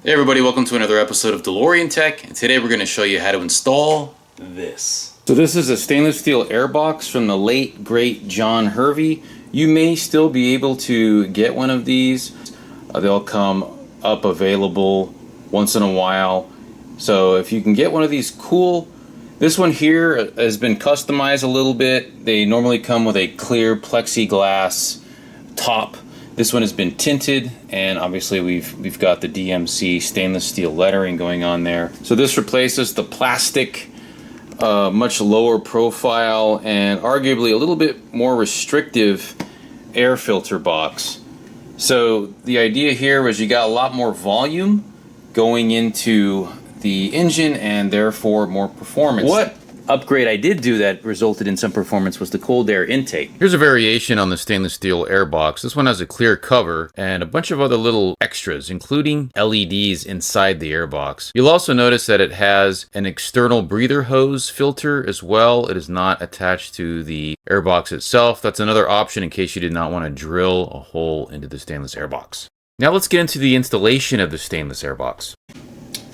Hey everybody, welcome to another episode of DeLorean Tech, and today we're going to show you how to install this. So this is a stainless steel airbox from the late great John Hervey. You may still be able to get one of these. They'll come up available once in a while. So if you can get one of these, cool. This one here has been customized a little bit. They normally come with a clear plexiglass top. This one has been tinted, and obviously we've got the DMC stainless steel lettering going on there. So this replaces the plastic, much lower profile and arguably a little bit more restrictive air filter box. So the idea here was you got a lot more volume going into the engine and therefore more performance. What upgrade I did do that resulted in some performance was the cold air intake. Here's a variation on the stainless steel airbox. This one has a clear cover and a bunch of other little extras, including LEDs inside the airbox. You'll also notice that it has an external breather hose filter as well. It is not attached to the airbox itself. That's another option in case you did not want to drill a hole into the stainless airbox. Now let's get into the installation of the stainless airbox.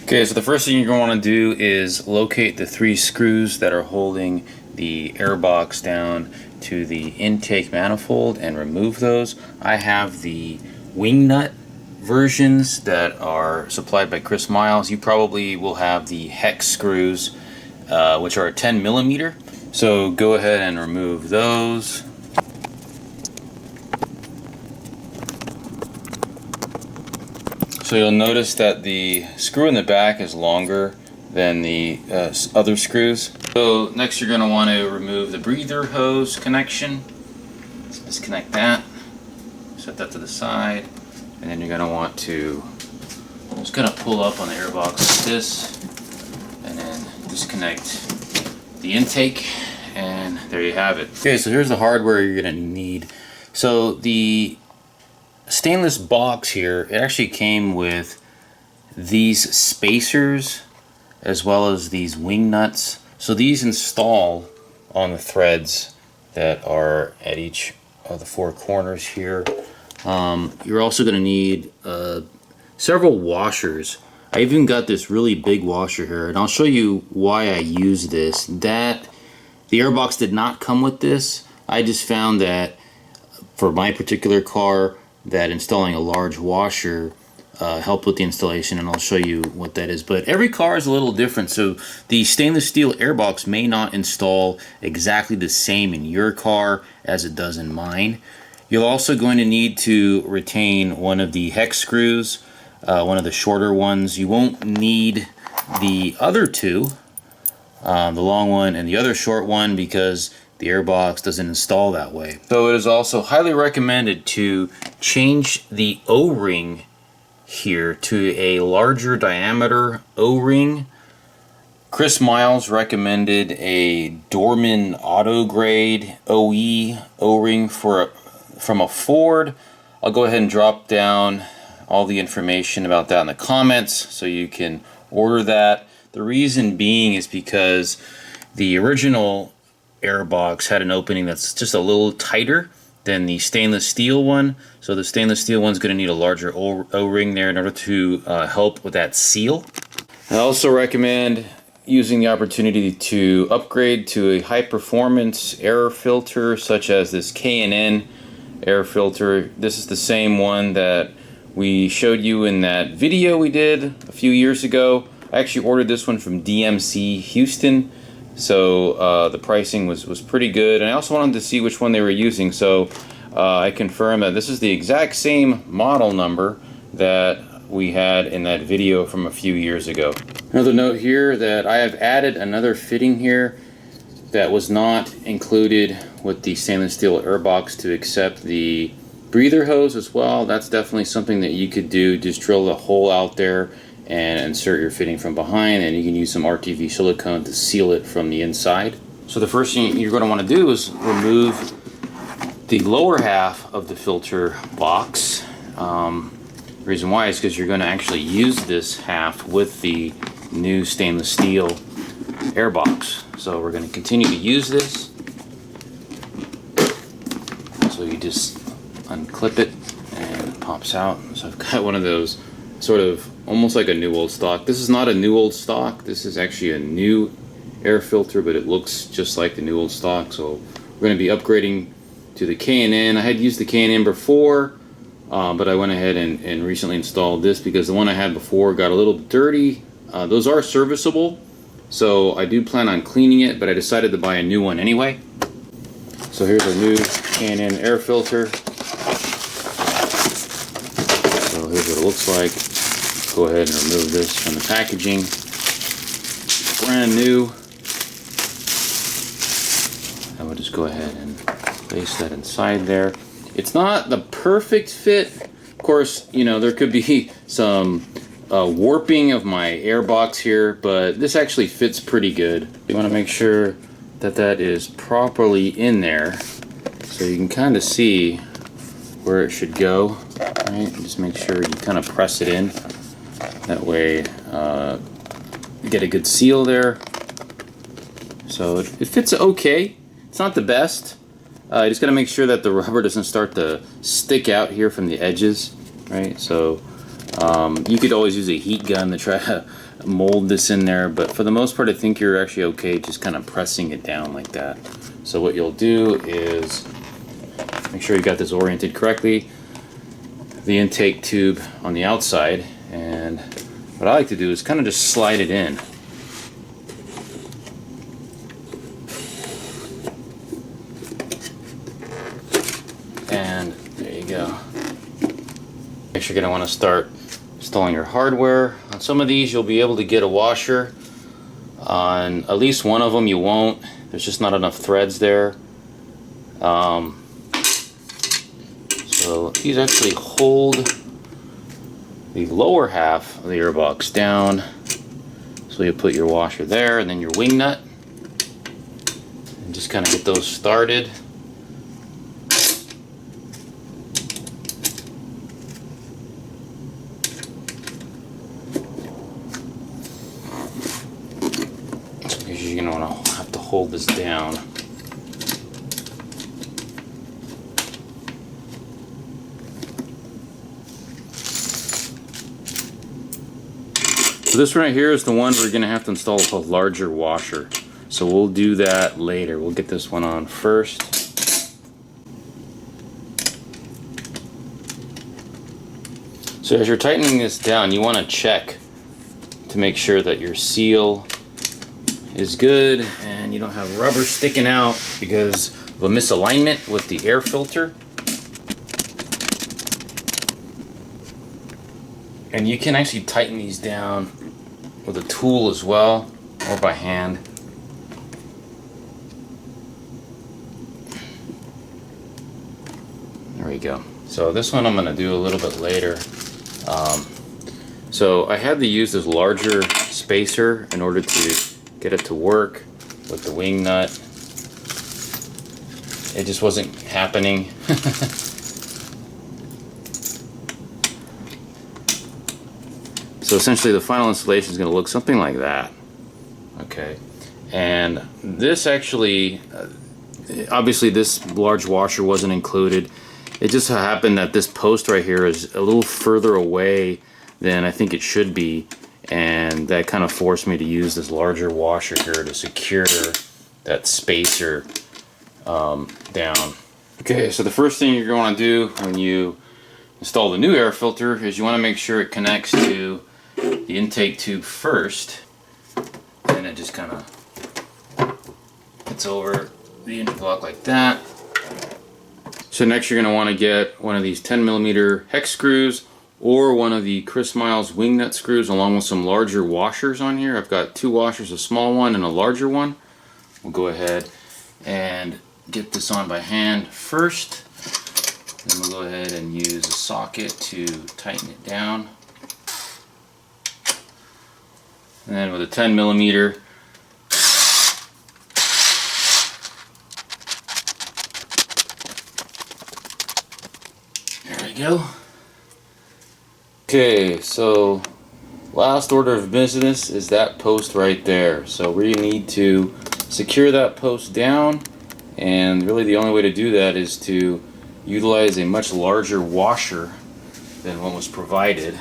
Okay, so the first thing you're going to want to do is locate the 3 screws that are holding the airbox down to the intake manifold and remove those. I have the wing nut versions that are supplied by Chris Miles. You probably will have the hex screws, which are 10 millimeter. So go ahead and remove those. So you'll notice that the screw in the back is longer than the other screws. So next you're going to want to remove the breather hose connection. Let's disconnect that. Set that to the side. And then you're going to want to just kind of pull up on the airbox like this. And then disconnect the intake. And there you have it. Okay, so here's the hardware you're going to need. So the stainless box here, it actually came with these spacers as well as these wing nuts. So these install on the threads that are at each of the 4 corners here. You're also going to need several washers. I even got this really big washer here, and I'll show you why I use this. The airbox did not come with this. I just found that for my particular car, that installing a large washer helped with the installation, and I'll show you what that is. But every car is a little different, so the stainless steel airbox may not install exactly the same in your car as it does in mine. You're also going to need to retain one of the hex screws, one of the shorter ones. You won't need the other 2, the long one and the other short one, because the airbox doesn't install that way. So it is also highly recommended to change the O-ring here to a larger diameter O-ring. Chris Miles recommended a Dorman auto grade OE O-ring from a Ford. I'll go ahead and drop down all the information about that in the comments so you can order that. The reason being is because the original airbox had an opening that's just a little tighter than the stainless steel one, so the stainless steel one's going to need a larger O-ring there in order to help with that seal. I also recommend using the opportunity to upgrade to a high performance air filter such as this K&N air filter. This is the same one that we showed you in that video we did a few years ago. I actually ordered this one from DMC Houston. So the pricing was pretty good, and I also wanted to see which one they were using, so I confirmed that this is the exact same model number that we had in that video from a few years ago. Another note here that I have added another fitting here that was not included with the stainless steel airbox to accept the breather hose as well. That's definitely something that you could do. Just drill a hole out there and insert your fitting from behind, and you can use some RTV silicone to seal it from the inside. So the first thing you're going to want to do is remove the lower half of the filter box. The reason why is because you're going to actually use this half with the new stainless steel airbox. So we're going to continue to use this. So you just unclip it and it pops out. So I've got one of those sort of almost like a new old stock. This is not a new old stock. This is actually a new air filter, but it looks just like the new old stock. So we're going to be upgrading to the K&N. I had used the K&N before, but I went ahead and recently installed this because the one I had before got a little dirty. Those are serviceable, so I do plan on cleaning it, but I decided to buy a new one anyway. So here's our new K&N air filter. So here's what it looks like. Let's go ahead and remove this from the packaging. Brand new. I will just go ahead and place that inside there. It's not the perfect fit. Of course, you know, there could be some warping of my airbox here, but this actually fits pretty good. You want to make sure that that is properly in there so you can kind of see where it should go, right? And just make sure you kind of press it in. That way you get a good seal there. So it fits okay. It's not the best. You just got to make sure that the rubber doesn't start to stick out here from the edges, right? So you could always use a heat gun to try to mold this in there, but for the most part I think you're actually okay just kind of pressing it down like that. So what you'll do is make sure you got this oriented correctly, the intake tube on the outside, and what I like to do is kind of just slide it in. And there you go. Next, you're going to want to start installing your hardware. On some of these you'll be able to get a washer. On at least one of them you won't. There's just not enough threads there. So these actually hold the lower half of the airbox down. So you put your washer there and then your wing nut. And just kind of get those started. You're going to want to have to hold this down. So this one right here is the one we're going to have to install a larger washer. So we'll do that later. We'll get this one on first. So as you're tightening this down, you want to check to make sure that your seal is good and you don't have rubber sticking out because of a misalignment with the air filter. And you can actually tighten these down with a tool as well, or by hand. There we go. So this one I'm going to do a little bit later. So I had to use this larger spacer in order to get it to work with the wing nut. It just wasn't happening. So essentially the final installation is going to look something like that. Okay, and this actually, obviously this large washer wasn't included. It just happened that this post right here is a little further away than I think it should be, and that kind of forced me to use this larger washer here to secure that spacer down. Okay, so the first thing you're going to do when you install the new air filter is you want to make sure it connects to the intake tube first, and it just kind of gets over the interlock like that. So next you're going to want to get one of these 10mm hex screws or one of the Chris Miles wing nut screws along with some larger washers on here. I've got two washers, a small one and a larger one. We'll go ahead and get this on by hand first. Then we'll go ahead and use a socket to tighten it down. And then with a 10mm, there we go. Okay, so last order of business is that post right there. So we need to secure that post down, and really the only way to do that is to utilize a much larger washer than what was provided.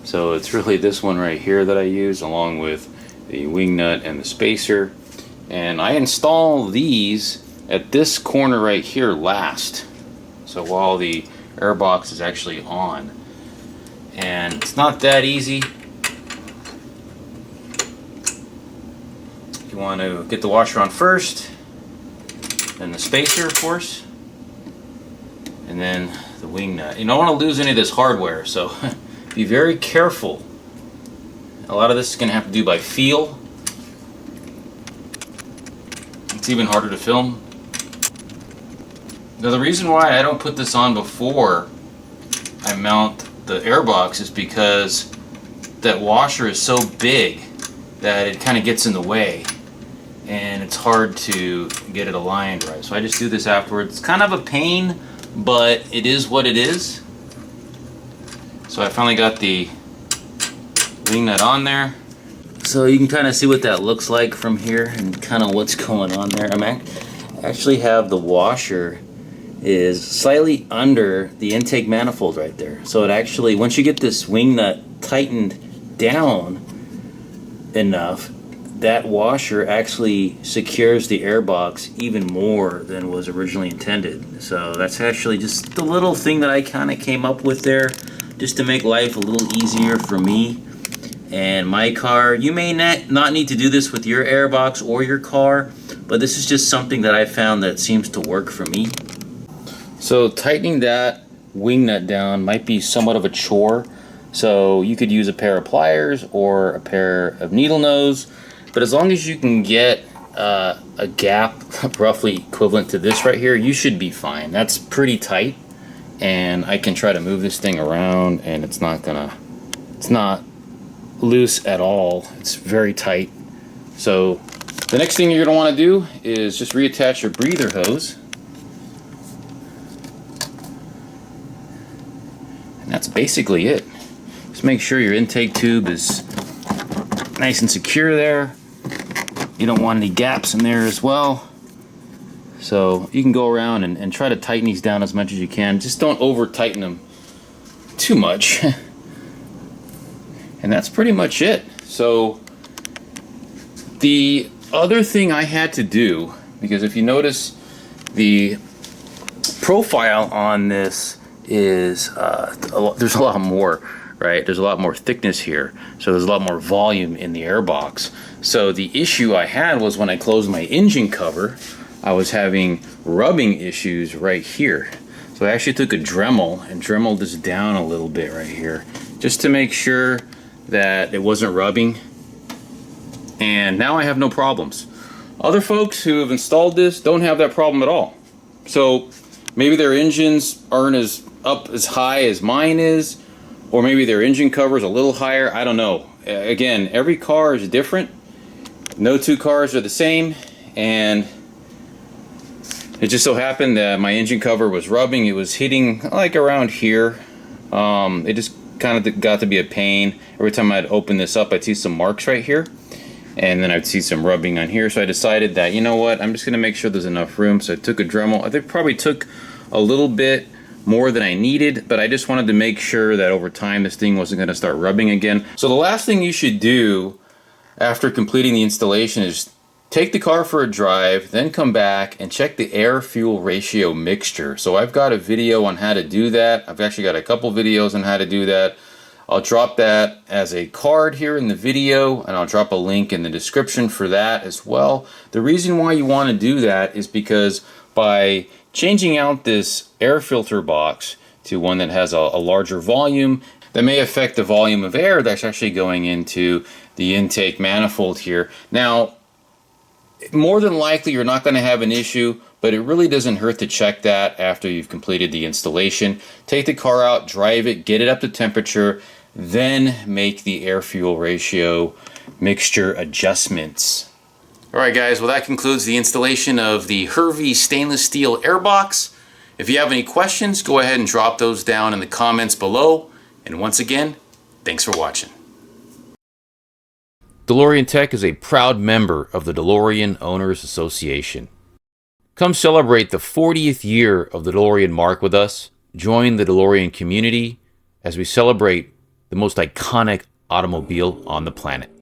So it's really this one right here that I use, along with the wing nut and the spacer. And I install these at this corner right here last. So while the airbox is actually on. And it's not that easy. You want to get the washer on first, then the spacer, of course, and then the wing nut. You don't want to lose any of this hardware, so be very careful. A lot of this is going to have to do by feel. It's even harder to film. Now the reason why I don't put this on before I mount the airbox is because that washer is so big that it kind of gets in the way and it's hard to get it aligned right. So I just do this afterwards. It's kind of a pain, but it is what it is. So I finally got the wing nut on there. So you can kind of see what that looks like from here and kind of what's going on there. I actually have the washer is slightly under the intake manifold right there. So it actually, once you get this wing nut tightened down enough, that washer actually secures the airbox even more than was originally intended. So that's actually just the little thing that I kind of came up with there, just to make life a little easier for me and my car. You may not need to do this with your airbox or your car, but this is just something that I found that seems to work for me. So tightening that wing nut down might be somewhat of a chore. So you could use a pair of pliers or a pair of needle nose, but as long as you can get a gap roughly equivalent to this right here, you should be fine. That's pretty tight, and I can try to move this thing around and it's not loose at all. It's very tight. So the next thing you're going to want to do is just reattach your breather hose. And that's basically it. Just make sure your intake tube is nice and secure there. You don't want any gaps in there as well. So you can go around and try to tighten these down as much as you can. Just don't over tighten them too much. And that's pretty much it. So the other thing I had to do, because if you notice the profile on this is there's a lot more, right? There's a lot more thickness here, so there's a lot more volume in the airbox. So the issue I had was when I closed my engine cover, I was having rubbing issues right here. So I actually took a Dremel and dremeled this down a little bit right here, just to make sure that it wasn't rubbing. And now I have no problems. Other folks who have installed this don't have that problem at all. So maybe their engines aren't up as high as mine is, or maybe their engine cover is a little higher. I don't know. Again, every car is different. No two cars are the same, and it just so happened that my engine cover was rubbing. It was hitting like around here. It just kind of got to be a pain. Every time I'd open this up, I'd see some marks right here, and then I'd see some rubbing on here. So I decided that, you know what, I'm just going to make sure there's enough room. So I took a Dremel. I think probably took a little bit more than I needed, but I just wanted to make sure that over time this thing wasn't going to start rubbing again. So the last thing you should do after completing the installation is take the car for a drive, then come back and check the air-fuel ratio mixture. So I've got a video on how to do that. I've actually got a couple videos on how to do that. I'll drop that as a card here in the video, and I'll drop a link in the description for that as well. The reason why you want to do that is because by changing out this air filter box to one that has a larger volume, that may affect the volume of air that's actually going into the intake manifold here. Now, more than likely you're not going to have an issue, but it really doesn't hurt to check that after you've completed the installation. Take the car out, drive it, get it up to temperature, then make the air-fuel ratio mixture adjustments. Alright guys, well that concludes the installation of the Hervey stainless steel airbox. If you have any questions, go ahead and drop those down in the comments below. And once again, thanks for watching. DeLorean Tech is a proud member of the DeLorean Owners Association. Come celebrate the 40th year of the DeLorean mark with us. Join the DeLorean community as we celebrate the most iconic automobile on the planet.